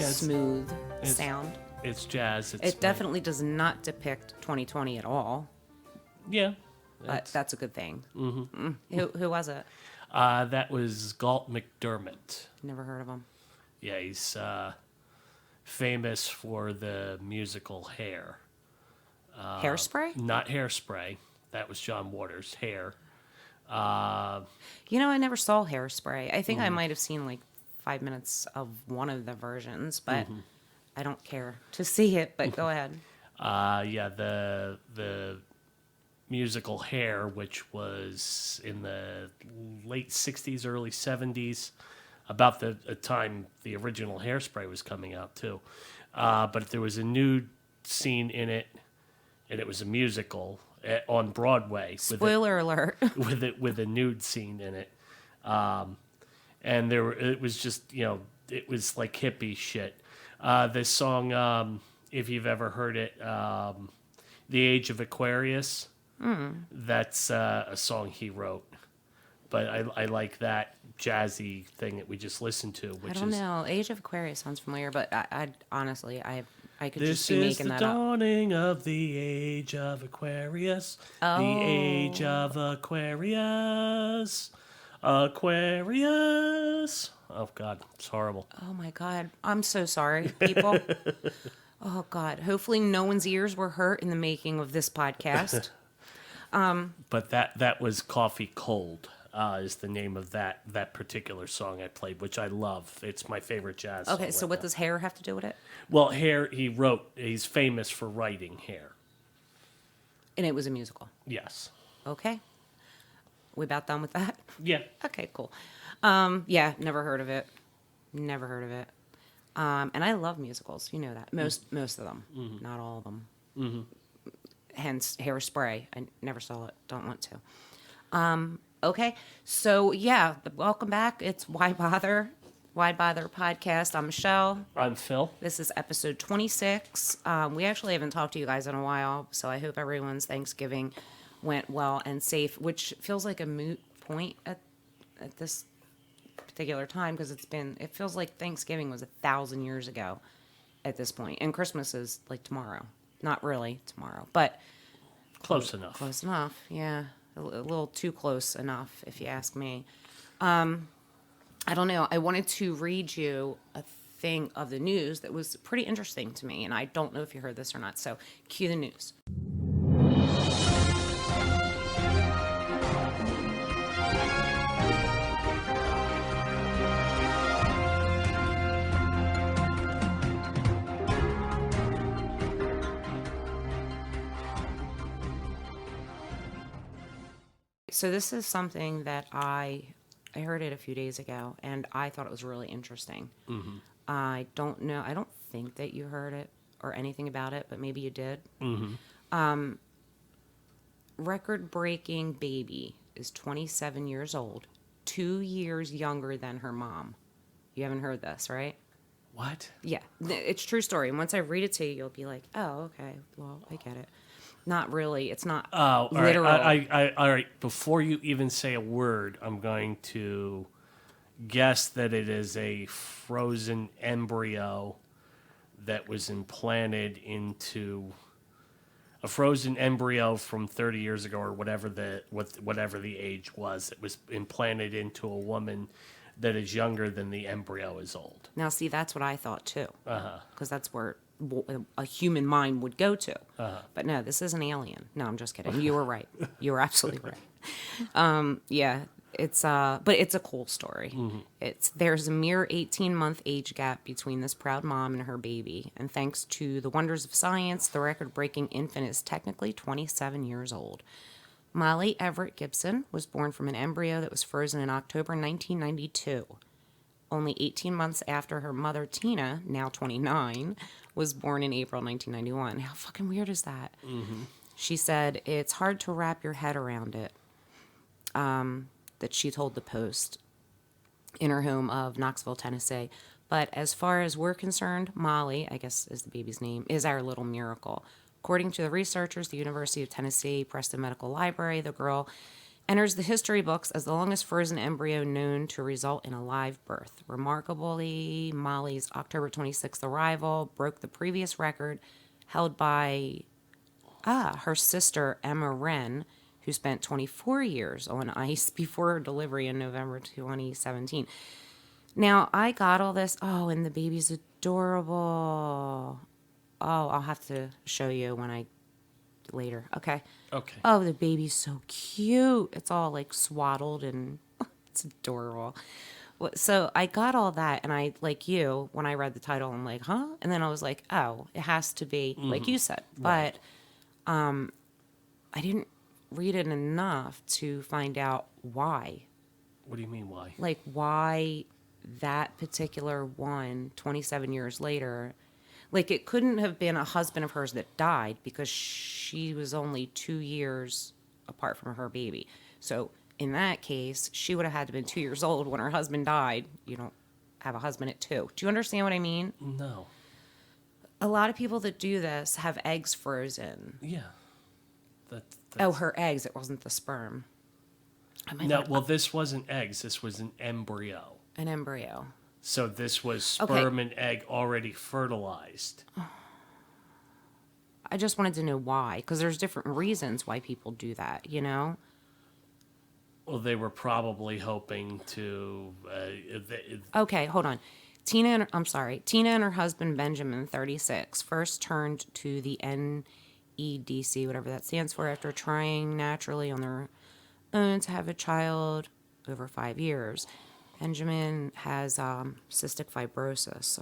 smooth sound. It's jazz. It definitely does not depict 2020 at all. Yeah. But that's a good thing. Mm-hmm. Who was it? That was Galt MacDermot. Never heard of him. Yeah, he's famous for the musical Hair. Hairspray? Not Hairspray. That was John Waters' Hair. I never saw Hairspray. I think I might have seen like 5 minutes of one of the versions, but I don't care to see it. But go ahead. The musical Hair, which was in the late 60s, early 70s, about the time the original Hairspray was coming out too. But there was a nude scene in it, and it was a musical on Broadway. Spoiler alert. with a nude scene in it. And it was just, it was like hippie shit. This song, if you've ever heard it, The Age of Aquarius, that's a song he wrote. But I like that jazzy thing that we just listened to. Which I don't know. Age of Aquarius sounds familiar, but I honestly, I could this just be making that up. This is the dawning of the age of Aquarius. Oh. The age of Aquarius. Aquarius. Oh, God. It's horrible. Oh, my God. I'm so sorry, people. Oh, God. Hopefully no one's ears were hurt in the making of this podcast. But that was Coffee Cold. Is the name of that particular song I played, which I love. It's my favorite jazz song. Okay, so what does Hair have to do with it? Well, Hair, he's famous for writing Hair. And it was a musical? Yes. Okay. We about done with that? Yeah. Okay, cool. Yeah, never heard of it. Never heard of it. And I love musicals. You know that. Most of them. Mm-hmm. Not all of them. Mm-hmm. Hence, Hairspray. I never saw it. Don't want to. Okay, so yeah, welcome back. It's Why Bother? Why Bother podcast. I'm Michelle. I'm Phil. This is episode 26. We actually haven't talked to you guys in a while, so I hope everyone's Thanksgiving went well and safe, which feels like a moot point at this particular time because it feels like Thanksgiving was 1,000 years ago at this point, and Christmas is like tomorrow. Not really tomorrow, but close enough. Close enough, yeah. A little too close enough, if you ask me. I don't know. I wanted to read you a thing of the news that was pretty interesting to me, and I don't know if you heard this or not. So, cue the news. So this is something that I heard it a few days ago, and I thought it was really interesting. Mm-hmm. I don't know. I don't think that you heard it or anything about it, but maybe you did. Mm-hmm. Record-breaking baby is 27 years old, 2 years younger than her mom. You haven't heard this, right? What? Yeah, it's a true story. And once I read it to you, you'll be like, oh, okay, well, I get it. Not really. It's not literal. All right. Before you even say a word, I'm going to guess that it is a frozen embryo that was implanted into a frozen embryo from 30 years ago or whatever the age was. It was implanted into a woman that is younger than the embryo is old. Now, see, that's what I thought too. Because that's where a human mind would go to. But no, this is an alien. No, I'm just kidding. You were right. You were absolutely right. Yeah, but it's a cool story. Mm-hmm. There's a mere 18-month age gap between this proud mom and her baby, and thanks to the wonders of science, the record-breaking infant is technically 27 years old. Molly Everett Gibson was born from an embryo that was frozen in October 1992. Only 18 months after her mother, Tina, now 29, was born in April 1991. How fucking weird is that? Mm-hmm. She said, it's hard to wrap your head around it, that she told the Post in her home of Knoxville, Tennessee. But as far as we're concerned, Molly, I guess is the baby's name, is our little miracle. According to the researchers, the University of Tennessee Preston Medical Library, the girl Enters the history books as the longest frozen embryo known to result in a live birth. Remarkably, Molly's October 26th arrival broke the previous record held by her sister Emma Wren, who spent 24 years on ice before her delivery in November 2017. Now, I got all this. Oh, and the baby's adorable. Oh, I'll have to show you later. Okay. Okay. Oh, the baby's so cute. It's all like swaddled and it's adorable. So I got all that, and I, like you, when I read the title, I'm like, huh? And then I was like, oh, it has to be like you said. Right. But I didn't read it enough to find out why. What do you mean, why? Like, why that particular one, 27 years later, like, it couldn't have been a husband of hers that died because she was only 2 years apart from her baby. So in that case, she would have had to have been 2 years old when her husband died. You don't have a husband at 2. Do you understand what I mean? No. A lot of people that do this have eggs frozen. Yeah. Oh, her eggs. It wasn't the sperm. No, well, this wasn't eggs. This was an embryo. An embryo. So this was sperm and egg already fertilized. I just wanted to know why, because there's different reasons why people do that, you know? Well, they were probably hoping to... Okay, hold on. Tina and her husband, Benjamin, 36, first turned to the NEDC, whatever that stands for, after trying naturally on their own to have a child over 5 years. Benjamin has cystic fibrosis,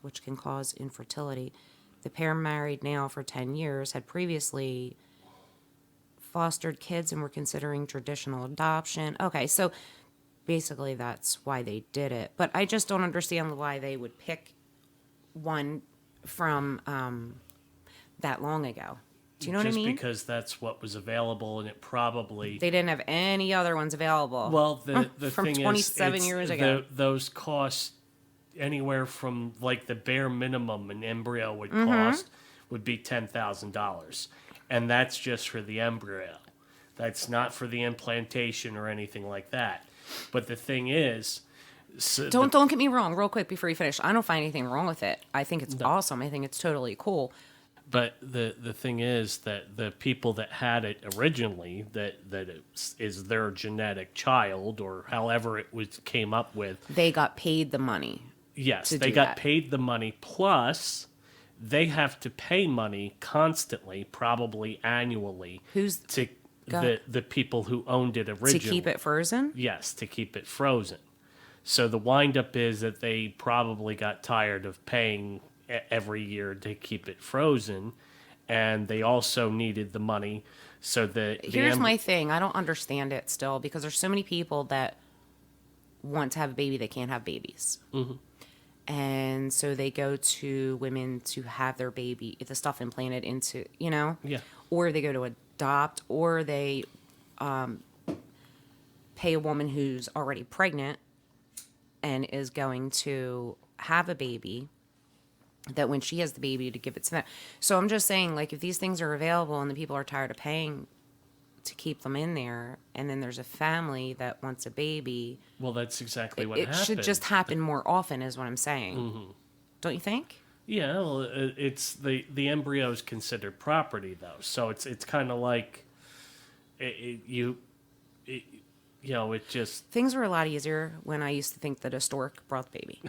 which can cause infertility. The pair, married now for 10 years, had previously fostered kids and were considering traditional adoption. Okay, so basically that's why they did it. But I just don't understand why they would pick one from that long ago. Do you know what I mean? Just because that's what was available, and it probably... They didn't have any other ones available. Well, the from thing 27 is, years ago. Those cost anywhere from, like, the bare minimum an embryo would cost would be $10,000. And that's just for the embryo. That's not for the implantation or anything like that. But the thing is... Don't get me wrong, real quick before you finish. I don't find anything wrong with it. I think it's awesome. I think it's totally cool. But the thing is that the people that had it originally, that it is their genetic child, or however it came up with, they got paid the money. Yes, they got paid the money, plus they have to pay money constantly, probably annually. The people who owned it originally. To keep it frozen? Yes, to keep it frozen. So the windup is that they probably got tired of paying every year to keep it frozen, and they also needed the money so that... Here's my thing. I don't understand it still, because there's so many people that want to have a baby that can't have babies. Mm-hmm. And so they go to women to have their baby, the stuff implanted into, you know? Yeah. Or they go to adopt, or they pay a woman who's already pregnant and is going to have a baby, that when she has the baby, to give it to them. So I'm just saying, like, if these things are available and the people are tired of paying to keep them in there, and then there's a family that wants a baby... Well, that's exactly what happened. It should just happen more often, is what I'm saying. Mm-hmm. Don't you think? Yeah, well, it's the embryo is considered property, though. So it's kind of like it just... Things were a lot easier when I used to think that a stork brought the baby.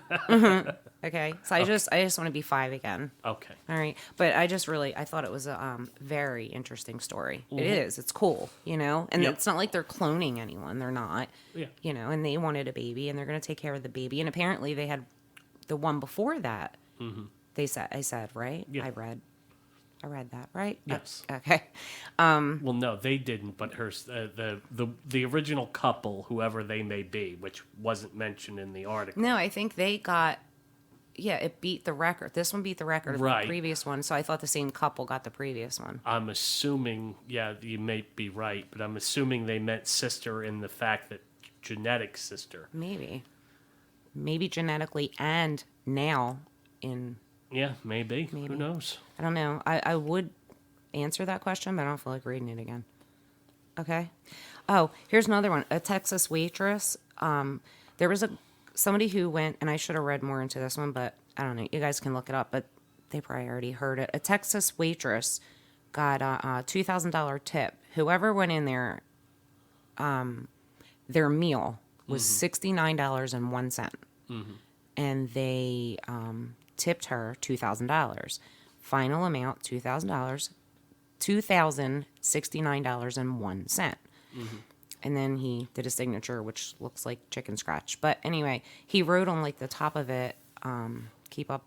Okay? So I just want to be 5 again. Okay. All right? But I thought it was a very interesting story. Mm-hmm. It is. It's cool, you know? And it's not like they're cloning anyone. They're not. Yeah. You know, and they wanted a baby, and they're going to take care of the baby. And apparently they had the one before that. Mm-hmm. I said, right? Yeah. I read that, right? Yes. Okay. Well, no, they didn't, but the original couple, whoever they may be, which wasn't mentioned in the article. No, I think they got... Yeah, it beat the record. This one beat the record of the previous one, so I thought the same couple got the previous one. I'm assuming, you may be right, but I'm assuming they meant sister in the fact that genetic sister. Maybe genetically and now in... Yeah, maybe. Who knows? I don't know. I would answer that question, but I don't feel like reading it again. Okay. Oh, here's another one. A Texas waitress. There was somebody who went, and I should have read more into this one, but I don't know. You guys can look it up, but they probably already heard it. A Texas waitress got a $2,000 tip. Whoever went in there, their meal was $69.01, and they tipped her $2,000. Final amount $2,000, $2,069.01. And then he did a signature, which looks like chicken scratch. But anyway, he wrote on like the top of it, keep up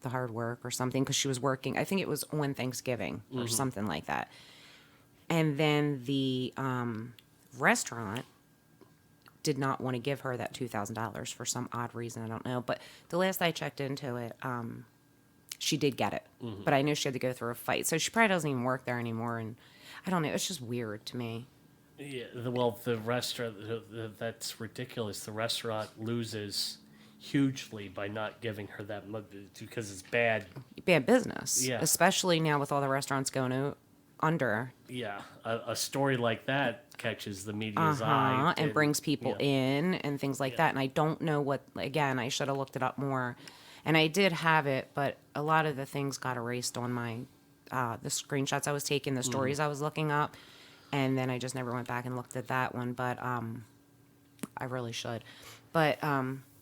the hard work or something, because she was working. I think it was on Thanksgiving or something like that. And then the restaurant did not want to give her that $2,000 for some odd reason. I don't know. But the last I checked into it, she did get it. But I knew she had to go through a fight. So she probably doesn't even work there anymore. And I don't know. It's just weird to me. Yeah, the restaurant, that's ridiculous. The restaurant loses hugely by not giving her that money because it's bad. Bad business. Yeah. Especially now with all the restaurants going under. Yeah, a story like that catches the media's eye. And brings people in and things like Yeah. that. And I don't know what, again, I should have looked it up more. And I did have it, but a lot of the things got erased on my, the screenshots I was taking, the stories I was looking up. And then I just never went back and looked at that one, but I really should. But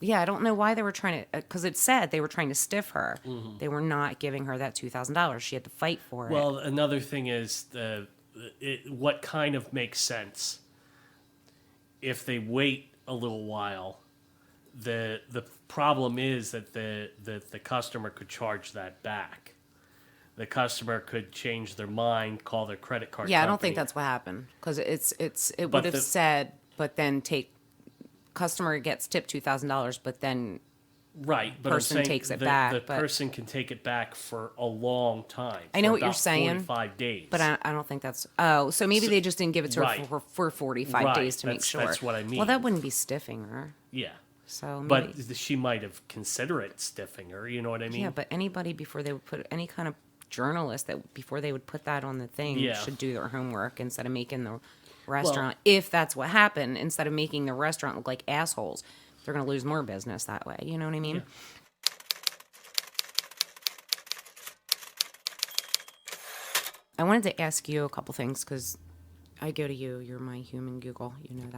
yeah, I don't know why they were trying to, because it said they were trying to stiff her. They were not giving her that $2,000. She had to fight for it. Well, another thing is what kind of makes sense if they wait a little while. The problem is that the customer could charge that back. The customer could change their mind, call their credit card yeah, I don't company. think that's what happened, because it But would have the- said, but then customer gets tipped $2,000, but then Right, but person I'm saying takes it the back, but- person can take it back for a long time. I know for what you're about saying, 45 days. but I don't think that's. Oh, so maybe they just didn't give it to Right. her for 45 Right, days to make that's- sure. that's what I mean. Well, that wouldn't be stiffing her. Yeah, So, but maybe, she might have considered stiffing her. You know what I mean? yeah, but anybody before they would put any kind of journalist that before they would put that on the thing Yeah. should do their homework instead of making the restaurant. If that's what happened, instead of making the restaurant look like assholes, they're going to lose more business that way. You know what I mean? Yeah. I wanted to ask you a couple things because I go to you. You're my human Google. You know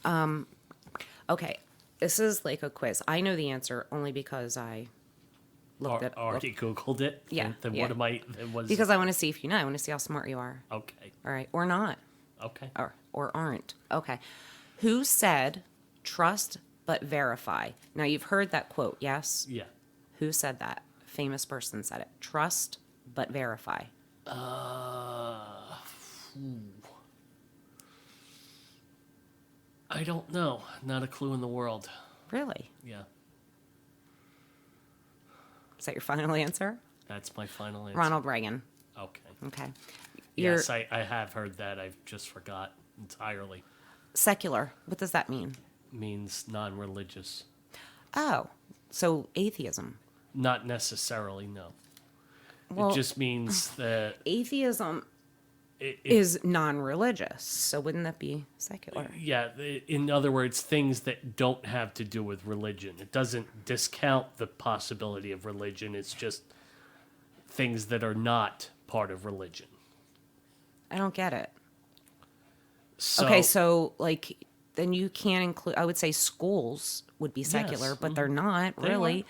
that. Okay. This is like a quiz. I know the answer only because I looked at Already Googled it? Yeah, Then yeah. what am I... Then what is because I want to see if you know. I want to see how smart you are. Okay. All right. Or not. Okay. Or aren't. Okay. Who said trust but verify? Now you've heard that quote, yes? Yeah. Who said that? Famous person said it. Trust but verify. I don't know. Not a clue in the world. Really? Yeah. Is that your final answer? That's my final answer. Ronald Reagan. Okay. Okay. Yes, I have heard that. I've just forgot entirely. Secular. What does that mean? Means non-religious. Oh, so atheism. Not necessarily, no. Well, it just means that atheism it, is non-religious. So wouldn't that be secular? yeah, in other words, things that don't have to do with religion. It doesn't discount the possibility of religion. It's just things that are not part of religion. I don't get it. So, Okay, so like then you can't include. I would say schools would be secular, but they're not They really. are.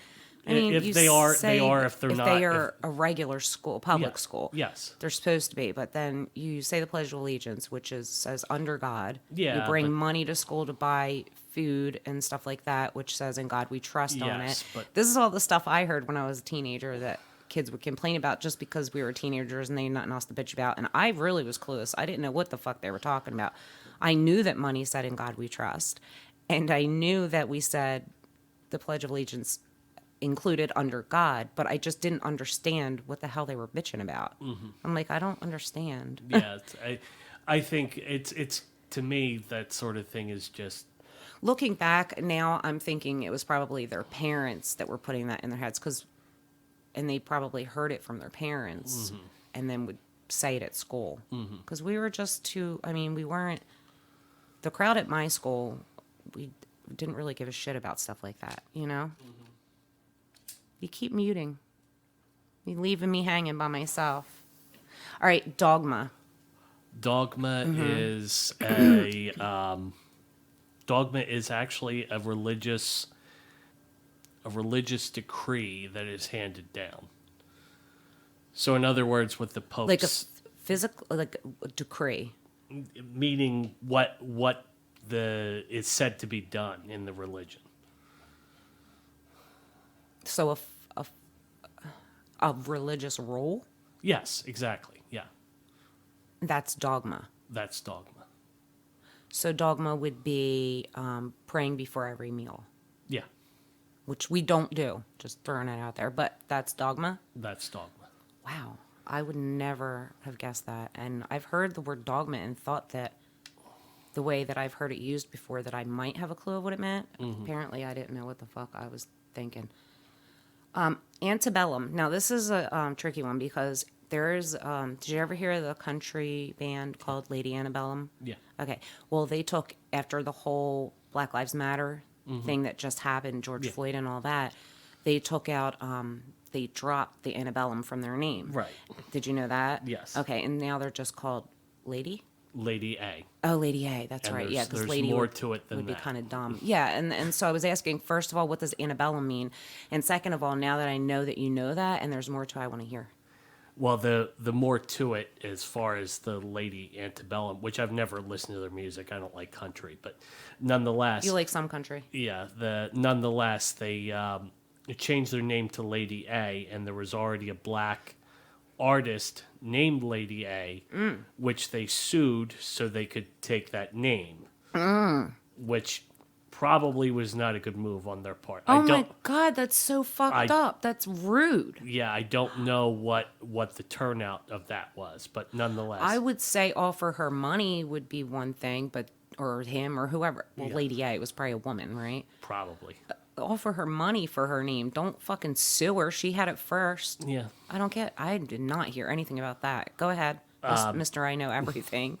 I mean, If you they are, say they are. If they're not, they are a regular school, public school. Yes. They're supposed to be, but then you say the Pledge of Allegiance, which says under God. Yeah, You bring but- money to school to buy food and stuff like that, which says in God we trust on Yes, it. but- This is all the stuff I heard when I was a teenager that kids would complain about just because we were teenagers and they had nothing else to bitch about. And I really was clueless. I didn't know what the fuck they were talking about. I knew that money said in God we trust. And I knew that we said the Pledge of Allegiance included under God, but I just didn't understand what the hell they were bitching about. I'm like, I don't understand. Yeah, I think it's to me that sort of thing is just Looking back now, I'm thinking it was probably their parents that were putting that in their heads and they probably heard it from their parents and then would say it at school. Because we were just too, I mean, we weren't the crowd at my school, we didn't really give a shit about stuff like that, you know? Mm-hmm. You keep muting. You're leaving me hanging by myself. All right, dogma. Dogma Mm-hmm. Dogma is actually a religious decree that is handed down. So in other words, with the Like a popes, physical, like a decree. meaning what is said to be done in the religion. So a religious rule, Yes, exactly. Yeah, that's dogma. that's dogma. So dogma would be praying before every meal, Yeah, which we don't do. Just throwing it out there, but that's dogma. that's dogma. Wow, I would never have guessed that. And I've heard the word dogma and thought that the way that I've heard it used before, that I might have a clue of what it meant. Mm-hmm. Apparently, I didn't know what the fuck I was thinking. Antebellum. Now, this is a tricky one because there's. Did you ever hear of the country band called Lady Antebellum? Yeah. Okay. Well, they took, after the whole Black Lives Matter thing that just happened, George Yeah. Floyd and all that, they took out. They dropped the antebellum from their name. Right. Did you know that? Yes. Okay, and now they're just called Lady. Lady A. Oh, Lady A. That's And right. Yeah, because there's Lady more would, to it than would be that. kind of dumb. Yeah, and so I was asking, first of all, what does antebellum mean? And second of all, now that I know that you know that, and there's more to it, I want to hear. Well, the more to it as far as the Lady Antebellum, which I've never listened to their music. I don't like country, but nonetheless, You like some country? yeah. Nonetheless, they changed their name to Lady A, and there was already a black artist named Lady A, which they sued so they could take that name, which probably was not a good move on their part. Oh my God, that's so fucked up. That's rude. Yeah, I don't know what the turnout of that was, but nonetheless, I would say offer her money would be one thing, but or him or whoever. Well, Yeah. Lady A, it was probably a woman, right? probably. Offer her money for her name. Don't fucking sue her. She had it first. Yeah. I did not hear anything about that. Go ahead, Mr. I know everything.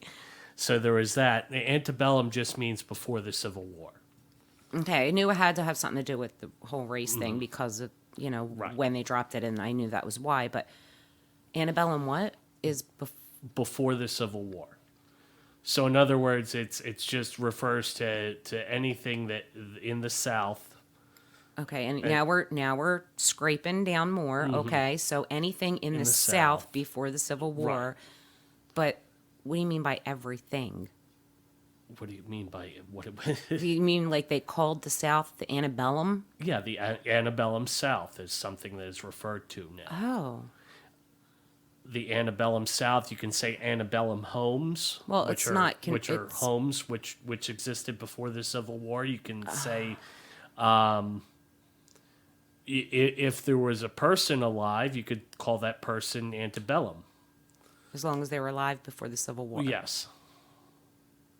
So there was that. The antebellum just means before the Civil War. Okay, I knew it had to have something to do with the whole race thing because of, Right. when they dropped it, and I knew that was why. But antebellum, what is Before the Civil War. So in other words, it's just refers to anything that in the South. okay? And now we're scraping down more. Okay, so anything in the the South South. before the Civil War. But what do you mean by everything? What do you mean by what? Do you mean like they called the South the antebellum? Yeah, the antebellum South is something that is referred to now. Oh. The antebellum South, you can say antebellum homes. Well, which it's are, not which are it's- homes which existed before the Civil War. You can say, if there was a person alive, you could call that person antebellum. As long as they were alive before the Civil War. Yes.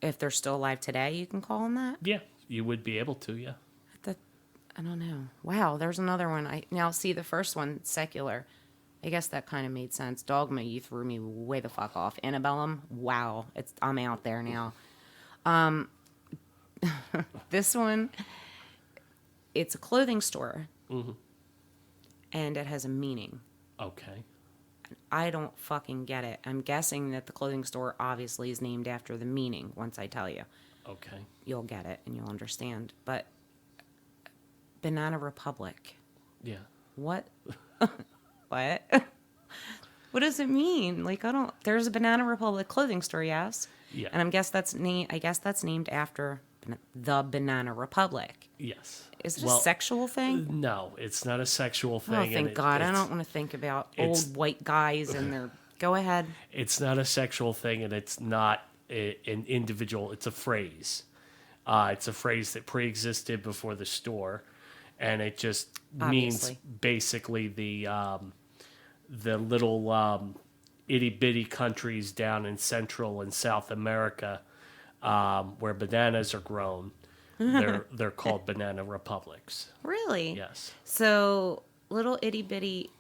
If they're still alive today, you can call them that? Yeah, you would be able to. Yeah. That, I don't know. Wow, there's another one. Now see the first one, secular. I guess that kind of made sense. Dogma, you threw me way the fuck off. Antebellum, wow, I'm out there now. This one, it's a clothing store, and it has a meaning. Okay. I don't fucking get it. I'm guessing that the clothing store obviously is named after the meaning. Once I tell you, Okay. you'll get it and you'll understand. But Banana Republic. Yeah. What? What? What does it mean? Like, I don't. There's a Banana Republic clothing store, yes. Yeah. And I guess that's named after the Banana Republic. Yes. Is it a sexual thing? No, it's not a sexual thing. Oh, and thank God! I it's- don't want to think about it's- old white guys and their. Go ahead. It's not a sexual thing, and it's not an individual. It's a phrase. It's a phrase that pre-existed before the store, and it just means Obviously. basically the little itty bitty countries down in Central and South America where bananas are grown. They're called banana republics. Really? Yes. So little itty bitty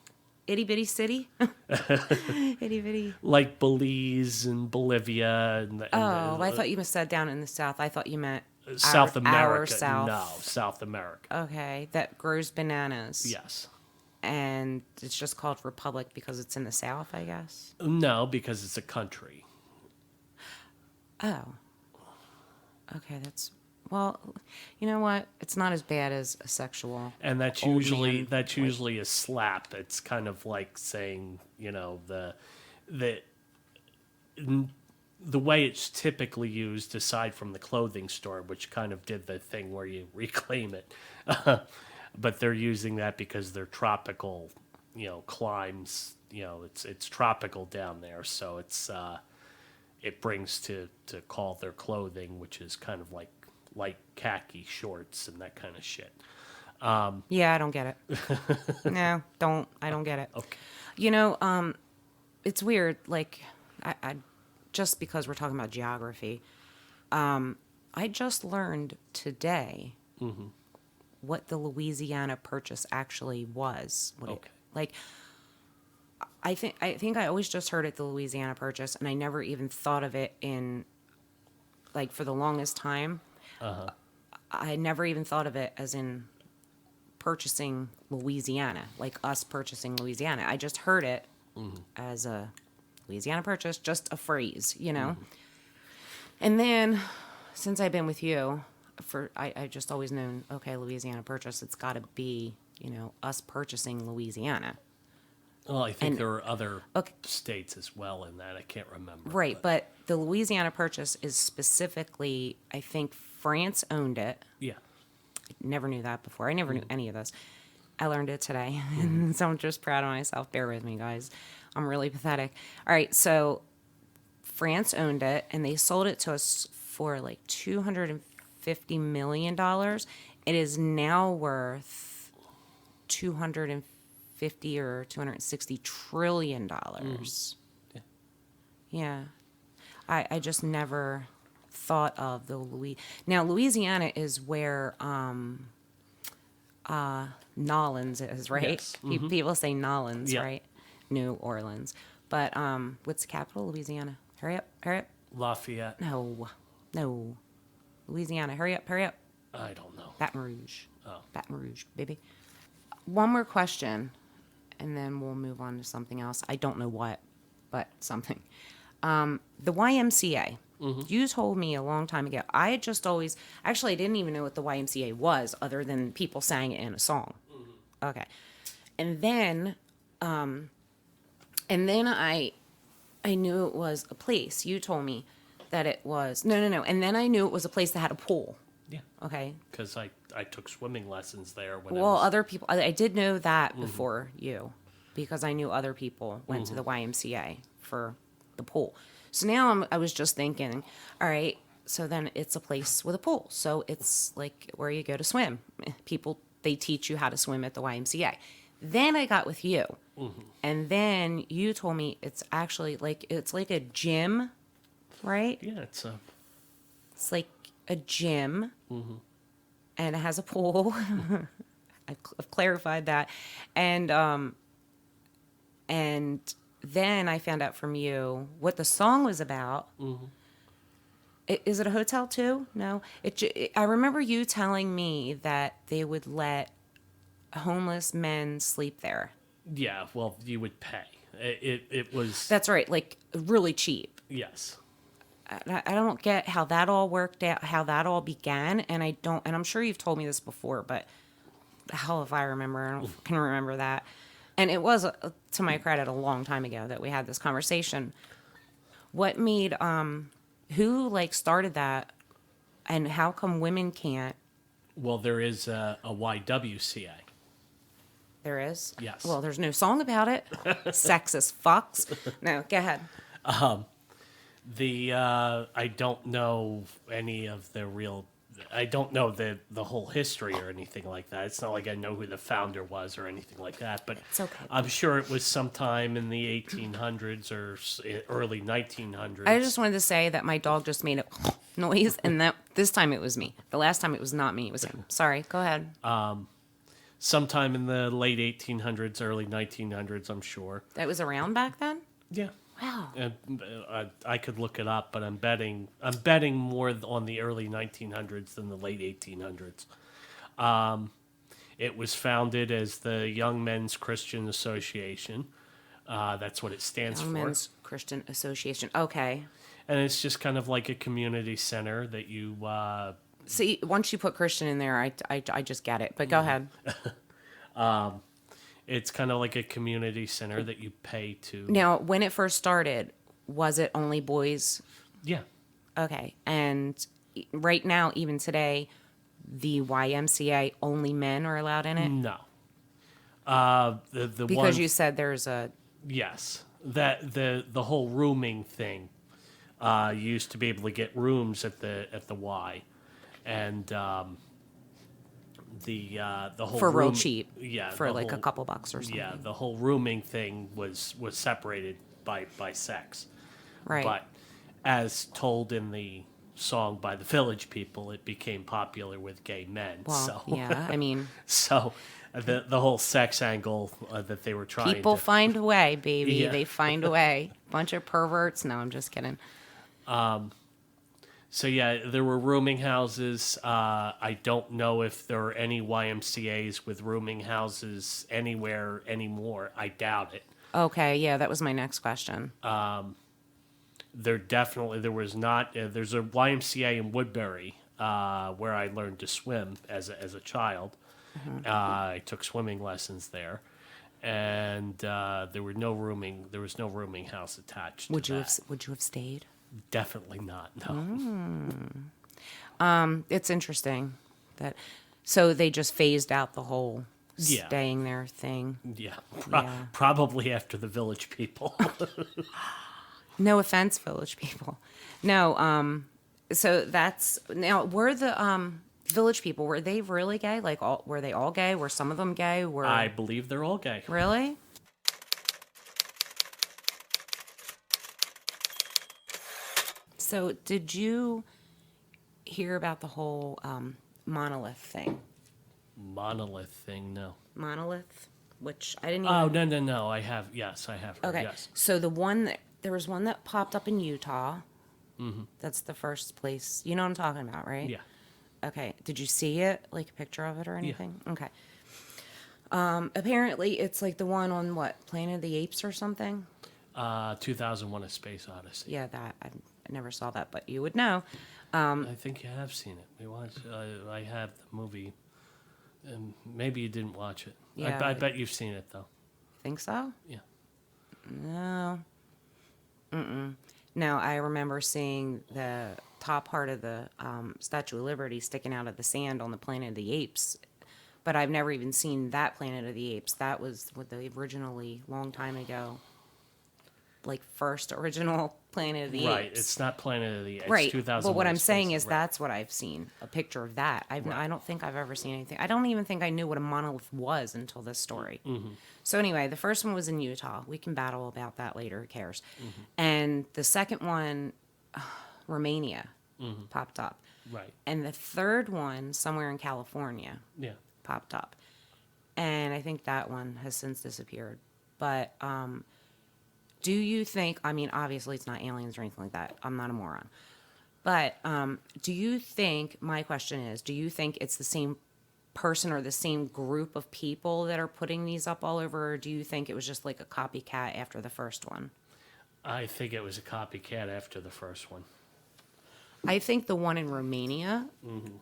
itty bitty city. Itty bitty. Like Belize and Bolivia. I thought you must said down in the south. I thought you meant South our America. south. No, South America. Okay, that grows bananas. Yes. And it's just called Republic because it's in the south, I guess. No, because it's a country. Oh. Okay, well, you know what? It's not as bad as a sexual. And that's old usually man. a slap. It's kind of like saying, the way it's typically used, aside from the clothing store, which kind of did the thing where you reclaim it. But they're using that because they're tropical, climes. It's tropical down there, so it brings to call their clothing, which is kind of like light khaki shorts and that kind of shit. Yeah, I don't get it. No, I don't get it. Okay. It's weird. Like, I just because we're talking about geography, I just learned today what the Louisiana Purchase actually was. Like, I think I always just heard it, the Louisiana Purchase, and I never even thought of it in, like, for the longest time. I never even thought of it as in purchasing Louisiana, like us purchasing Louisiana. I just heard it as a Louisiana Purchase, just a phrase, And then, since I've been with you, I just always known, okay, Louisiana Purchase, it's got to be, us purchasing Louisiana. Well, I think there are other states as well in that. I can't remember. Right, but the Louisiana Purchase is specifically, I think France owned it. Yeah. I never knew that before. I never knew any of this. I learned it today, so I'm just proud of myself. Bear with me, guys. I'm really pathetic. All right, so France owned it, and they sold it to us for like $250 million. It is now worth $250 or $260 trillion. Yeah. I just never thought of the Now, Louisiana is where Nolans is, right? Yes. People say Nolans, Yeah. right? New Orleans. But what's the capital? Louisiana. Hurry up. Lafayette. No. Louisiana. Hurry up. I don't know. Baton Rouge. Oh. Baton Rouge, baby. One more question, and then we'll move on to something else. I don't know what, but something. The YMCA. You told me a long time ago. I had just always... Actually, I didn't even know what the YMCA was, other than people sang it in a song. Okay. And then I knew it was a place. You told me that it was... No. And then I knew it was a place that had a pool. Yeah. Okay. Because I took swimming lessons there when Well, other people... I did know that before you, because I knew other people went to the YMCA for the pool. So now I was just thinking, all right, so then it's a place with a pool. So it's like where you go to swim. People, they teach you how to swim at the YMCA. Then I got with you. And then you told me it's actually it's like a gym, right? Yeah, It's like a gym. And it has a pool. I've clarified that. And then I found out from you what the song was about. Is it a hotel too? No. I remember you telling me that they would let homeless men sleep there. Yeah, well, you would pay. It was... That's right, like really cheap. Yes. I don't get how that all worked out, how that all began, and I'm sure you've told me this before, but hell if I remember, I can remember that. And it was, to my credit, a long time ago that we had this conversation. What made, who started that, and how come women can't? Well, there is a YWCA. There is? Yes. Well, there's no song about it. Sexist fucks. No, go ahead. I don't know any of the real... I don't know the whole history or anything like that. It's not like I know who the founder was or anything like that. But it's okay. I'm sure it was sometime in the 1800s or early 1900s. I just wanted to say that my dog just made a noise, and that this time it was me. The last time it was not me. It was him. Sorry. Go ahead. sometime in the late 1800s, early 1900s, I'm sure. That was around back then? Yeah. Wow. I could look it up, but I'm betting more on the early 1900s than the late 1800s. It was founded as the Young Men's Christian Association. That's what it stands Young for. Men's Christian Association. Okay. And it's just kind of like a community center that you. See, once you put Christian in there, I just get it. But go ahead. It's kind of like a community center that you pay to. Now, when it first started, was it only boys? Yeah. Okay. And right now, even today, the YMCA, only men are allowed in it? No. The Because one, you said there's a... yes, that the whole rooming thing. You used to be able to get rooms at the Y, and the whole For real room- cheap. Yeah, For the like a whole- couple bucks or something. Yeah, the whole rooming thing was separated by sex. Right. But as told in the song by the Village People, it became popular with gay men. Well, so yeah, I mean... so the whole sex angle that they were trying People to find a way, baby. Yeah. They find a way. Bunch of perverts. No, I'm just kidding. So yeah, there were rooming houses. I don't know if there are any YMCA's with rooming houses anywhere anymore. I doubt it. Okay, yeah, that was my next question. There was not. There's a YMCA in Woodbury where I learned to swim as a child. I took swimming lessons there, and there was no rooming house attached. Would to you that. have Would you have stayed? Definitely not. No. It's interesting that. So they just phased out the whole Yeah. staying there thing. Yeah. Yeah. Probably after the Village People. No offense, Village People. No. So that's now. Were the Village People, were they really gay? Like, were they all gay? Were some of them gay? I believe they're all gay. Really? So, did you hear about the whole monolith thing? Monolith thing, no. Monolith, which I didn't even... Oh, no. I have heard, Okay, yes. so there was one that popped up in Utah. Mm-hmm. That's the first place. You know what I'm talking about, right? Yeah. Okay, did you see it? Like a picture of it or anything? Yeah. Okay. Apparently, it's like the one on what, Planet of the Apes or something? 2001: A Space Odyssey. Yeah, that I never saw that, but you would know. I think you have seen it. We watched. I have the movie. Maybe you didn't watch it. Yeah, I bet you've seen it though. Think so? Yeah. No. No, I remember seeing the top part of the Statue of Liberty sticking out of the sand on the Planet of the Apes, but I've never even seen that Planet of the Apes. That was what the originally, long time ago, like first original Planet of the Right. Apes. It's not Planet of the Apes. Right. 2001: But what A I'm Space- saying is right. that's what I've seen, a picture of that. I don't think I've ever seen anything. I don't even think I knew what a monolith was until this story. Mm-hmm. So anyway, the first one was in Utah. We can battle about that later. Who cares? Mm-hmm. And the second one, Romania, popped up. Right. And the third one, somewhere in California, Yeah. popped up. And I think that one has since disappeared. But do you think, I mean, obviously it's not aliens or anything like that. I'm not a moron. But do you think, my question is, do you think it's the same person or the same group of people that are putting these up all over, or do you think it was just like a copycat after the first one? I think it was a copycat after the first one. I think the one in Romania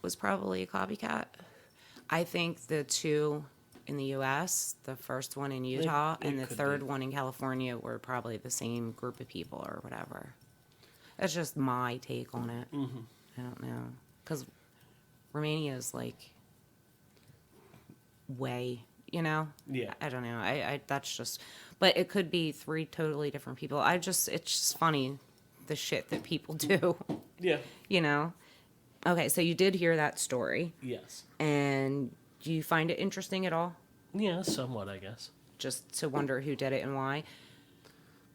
was probably a copycat. I think the two in the U.S., the first one in Utah, and the could third be. one in California were probably the same group of people or whatever. That's just my take on it. I don't know. Because Romania is like way, you know? Yeah. I don't know. I that's just, but it could be three totally different people. It's just funny, the shit that people do, Yeah. you know? Okay, so you did hear that story, Yes. and do you find it interesting at all? Yeah, somewhat, I guess. Just to wonder who did it and why?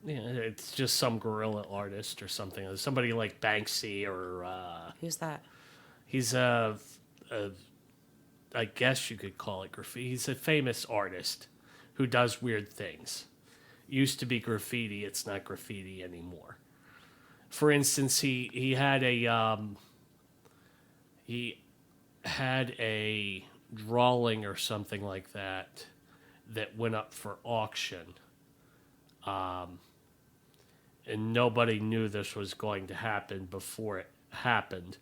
Yeah, it's just some guerrilla artist or something. Somebody like Banksy or Who's that? he's I guess you could call it graffiti. He's a famous artist who does weird things. Used to be graffiti. It's not graffiti anymore. For instance, he had a drawing or something like that went up for auction. And nobody knew this was going to happen before it happened.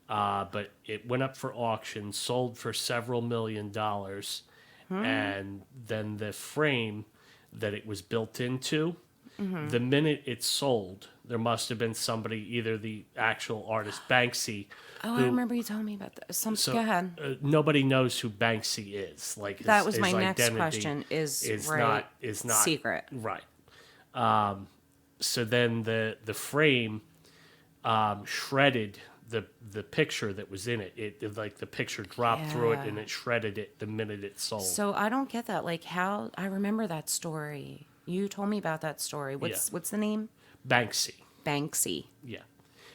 But it went up for auction, sold for several $1,000,000, and then the frame that it was built into, the minute it sold, there must have been somebody, either the actual artist Banksy. I remember you telling me about that. Go ahead. Nobody knows who Banksy is. Like That was my his next question. Is right, not secret. Right. So then the frame shredded the picture that was in it. It like the picture dropped through it and it shredded it the minute it sold. So I don't get that. Like how I remember that story. You told me about that story. What's the name? Banksy. Banksy. Yeah.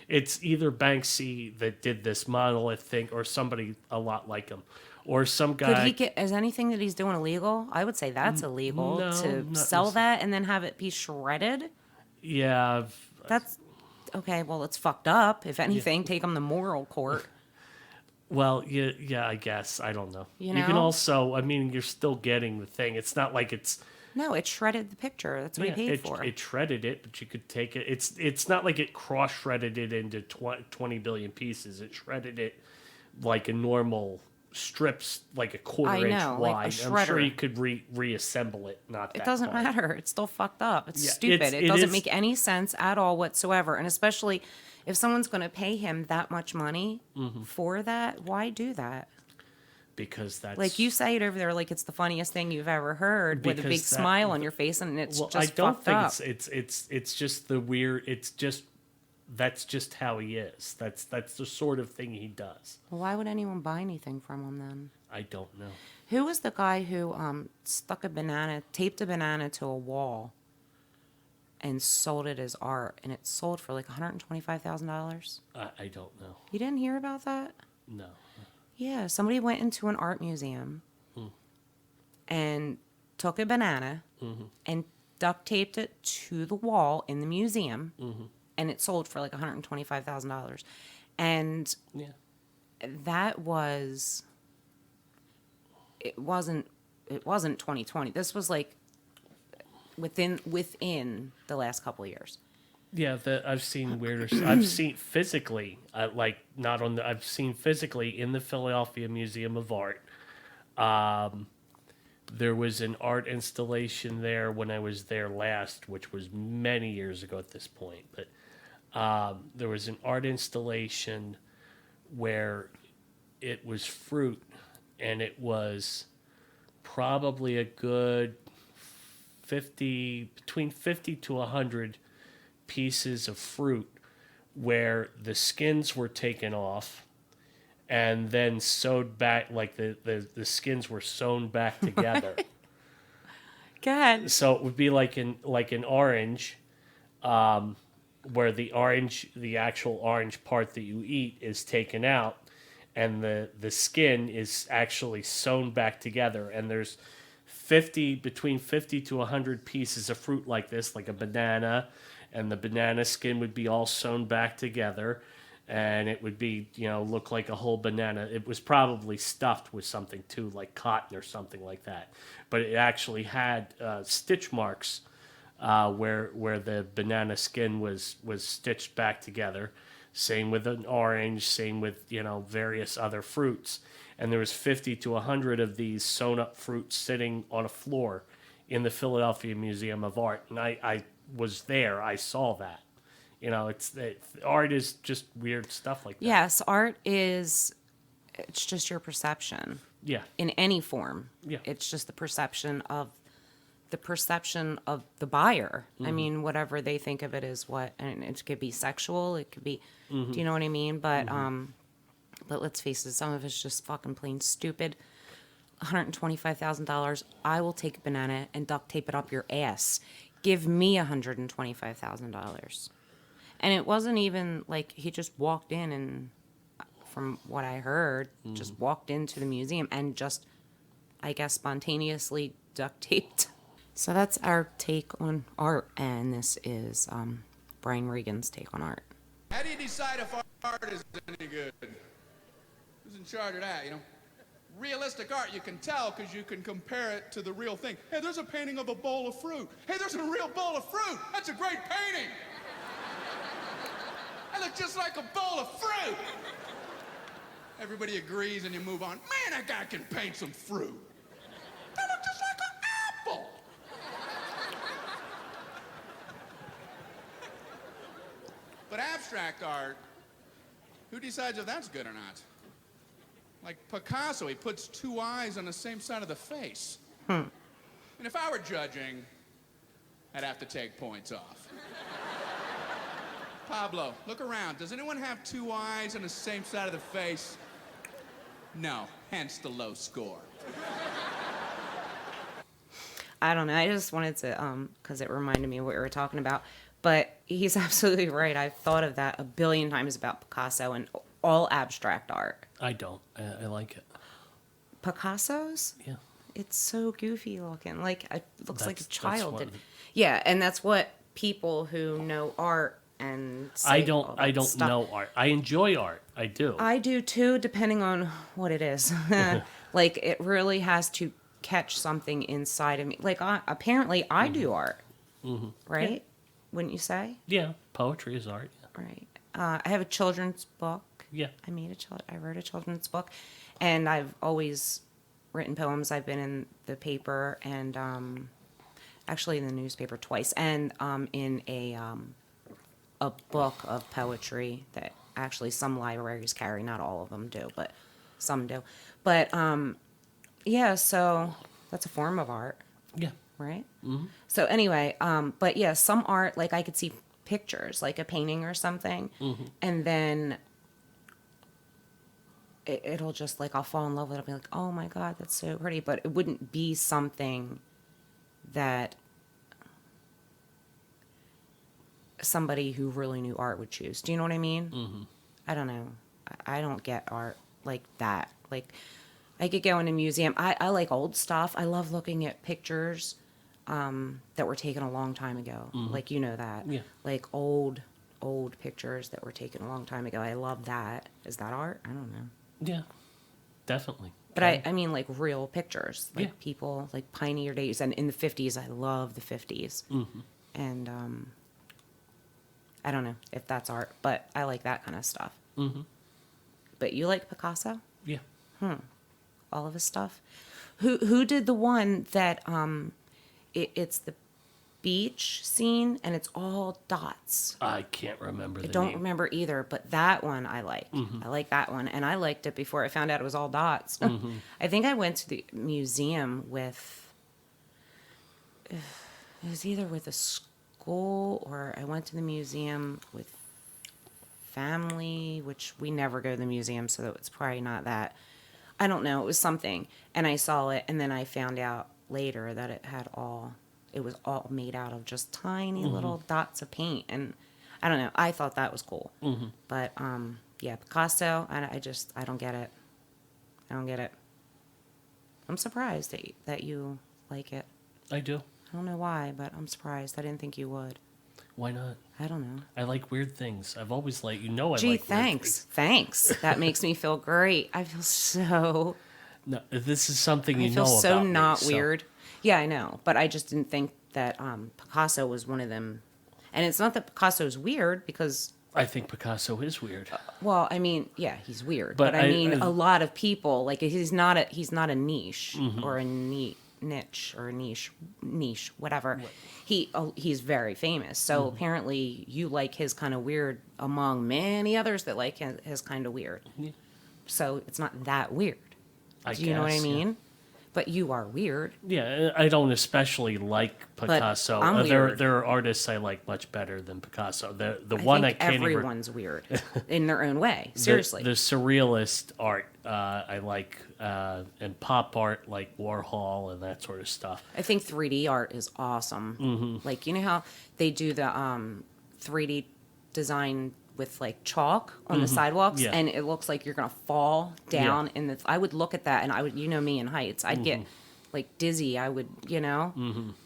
It's either Banksy that did this monolith thing or somebody a lot like him. Or some guy. Could he get, is anything that he's doing illegal? I would say that's illegal to sell that and then have it be shredded. Yeah. That's okay. Well, it's fucked up. If anything, take him to moral court. Well, yeah, I guess. I don't know. You can know? also, I mean, you're still getting the thing. It's not like it's. No, it shredded the picture. That's what he paid for. It shredded it, but you could take it. It's not like it cross-shredded it into 20 billion pieces. It shredded it like a normal strips, like a quarter-inch wide. Like I'm sure you could reassemble it. It doesn't matter. It's still fucked up. It's Yeah, stupid. It doesn't make any sense at all whatsoever. And especially if someone's going to pay him that much money for that, why do that? Because that's like you say it over there, like it's the funniest thing you've ever heard, with a big smile on your face, and it's just I don't fucked think up. it's just the weird. It's just that's just how he is. That's the sort of thing he does. Well, why would anyone buy anything from him then? I don't know. Who was the guy who taped a banana to a wall, and sold it as art, and it sold for like $125,000? I don't know. You didn't hear about that? No. Yeah, somebody went into an art museum and took a banana and duct taped it to the wall in the museum, and it sold for like $125,000. And that was, it wasn't 2020. This was like within the last couple of years. Yeah, I've seen weirder. I've seen physically, I've seen physically in the Philadelphia Museum of Art. There was an art installation there when I was there last, which was many years ago at this point. But there was an art installation where it was fruit, and it was probably a good between 50 to 100 pieces of fruit where the skins were taken off and then sewed back, like the skins were sewn back together. Go ahead. So it would be like an orange, where the actual orange part that you eat is taken out, and the skin is actually sewn back together, and there's between 50 to 100 pieces of fruit like this, like a banana, and the banana skin would be all sewn back together, and it would be, look like a whole banana. It was probably stuffed with something too, like cotton or something like that. But it actually had stitch marks where the banana skin was stitched back together. Same with an orange, same with, various other fruits. And there was 50 to 100 of these sewn up fruits sitting on a floor in the Philadelphia Museum of Art. And I was there. I saw that. Art is just weird stuff like that. Yes, it's just your perception. Yeah. In any form. Yeah. It's just the perception of the buyer. I mean, whatever they think of it as and it could be sexual, it could be, do you know what I mean? But let's face it, some of it's just fucking plain stupid. $125,000. I will take a banana and duct tape it up your ass. Give me $125,000. And it wasn't even like he just walked in and from what I heard, just walked into the museum and just, I guess, spontaneously duct taped. So that's our take on art, and this is Brian Regan's take on art. How do you decide if art is any good? Who's in charge of that, you know? Realistic art, you can tell because you can compare it to the real thing. Hey, there's a painting of a bowl of fruit. Hey, there's a real bowl of fruit. That's a great painting. I look just like a bowl of fruit. Everybody agrees and you move on. Man, that guy can paint some fruit. That look just like an apple. But abstract art, who decides if that's good or not? Like Picasso, he puts two eyes on the same side of the face. And if I were judging, I'd have to take points off. Pablo, look around. Does anyone have two eyes on the same side of the face? No, hence the low score. I don't know. I just wanted to, because it reminded me of what we were talking about. But he's absolutely right. I've thought of that a billion times about Picasso and all abstract art. I don't. I like it. Picasso's? Yeah. It's so goofy looking. Like, it looks like a That's child one did. of the- Yeah, and that's what people who know art and say all that I don't stuff. know art. I enjoy art. I do. I do too, depending on what it is. Like, it really has to catch something inside of me. Like, apparently, I do art, right? Wouldn't you say? Yeah, poetry is art. Yeah. Right. I have a children's book. Yeah. I wrote a children's book, and I've always written poems. I've been in the paper and actually in the newspaper twice, and in a book of poetry that actually some libraries carry. Not all of them do, but some do. But yeah, so that's a form of art, Yeah. right? So anyway, but yeah, some art, like I could see pictures, like a painting or something, and then it'll just, like, I'll fall in love with it. I'll be like, oh my God, that's so pretty. But it wouldn't be something that somebody who really knew art would choose. Do you know what I mean? I don't know. I don't get art like that. Like, I could go in a museum. I like old stuff. I love looking at pictures that were taken a long time ago. Like, you know that. Yeah. Like old pictures that were taken a long time ago. I love that. Is that art? I don't know. Yeah. Definitely. But I mean, like, real pictures. Like, Yeah. people, like, pioneer days. And in the 50s, I love the 50s. And I don't know if that's art, but I like that kind of stuff. But you like Picasso? Yeah. All of his stuff? Who did the one that it's the beach scene and it's all dots? I can't remember the I don't name. remember either, but that one I like. I like that one, and I liked it before I found out it was all dots. I think I went to the museum with, it was either with a school or I went to the museum with family, which we never go to the museum, so it's probably not that. I don't know. It was something, and I saw it, and then I found out later that it was all made out of just tiny little dots of paint, and I don't know. I thought that was cool, but yeah, Picasso. I don't get it. I don't get it. I'm surprised that you like it. I do. I don't know why, but I'm surprised. I didn't think you would. Why not? I don't know. I like weird things. I've always liked, I Gee, like thanks. Thanks. That makes me feel great. I feel so. No, this is something I you feel know so about me, not so- weird. Yeah, I know, but I just didn't think that Picasso was one of them. And it's not that Picasso's weird, because, I think Picasso is weird. well, I mean, yeah, he's weird. But But I I- mean, I- a lot of people, like, he's not a niche or a niche or a niche, whatever. He's very famous. So apparently you like his kind of weird among many others that like his kind of weird. Yeah. So it's not that weird. I Do you know what I guess, yeah. mean? But you are weird. Yeah, I don't especially like Picasso. I'm weird. There are artists I like much better than Picasso. The I one think I can't even. everyone's weird in their own way. Seriously. The surrealist art I like, and pop art like Warhol and that sort of stuff. I think 3D art is awesome. Like, you know how they do the 3D design with like chalk on the sidewalks, Yeah. and it looks like you're gonna fall down. And I would look at that, and I would, you know me in heights, I'd get like dizzy. I would, no,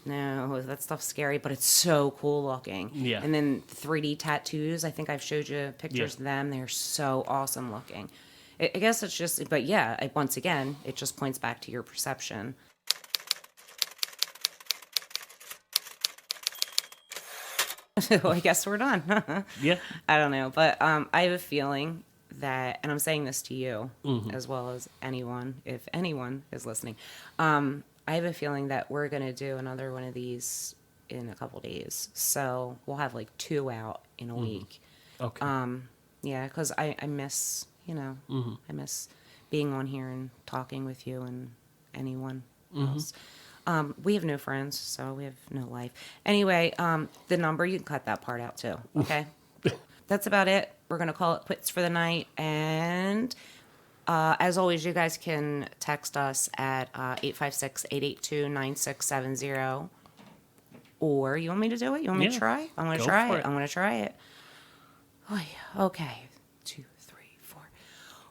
that stuff's scary, but it's so cool looking. Yeah. And then 3D tattoos. I think I've showed you pictures of them. They're so awesome looking. I guess it's just, but yeah, once again, it just points back to your perception. So I guess we're done. Yeah. I don't know, but I have a feeling that, and I'm saying this to you as well as anyone, if anyone is listening, I have a feeling that we're going to do another one of these in a couple days. So we'll have like 2 out in a week. Okay. Yeah, because I miss, I miss being on here and talking with you and anyone else. We have no friends, so we have no life. Anyway, the number, you can cut that part out too, okay? That's about it. We're going to call it quits for the night. And as always, you guys can text us at 856-882-9670. Or you want me to do it? You want me to try? I'm going to try it. I'm going to try it. Oh, yeah. Okay. 2, 3, 4.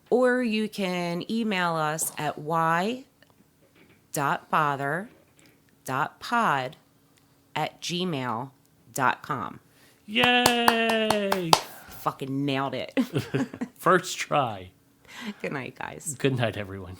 Or you can email us at y.bother.pod@gmail.com. Yay! Fucking nailed it. First try. Good night, guys. Good night, everyone.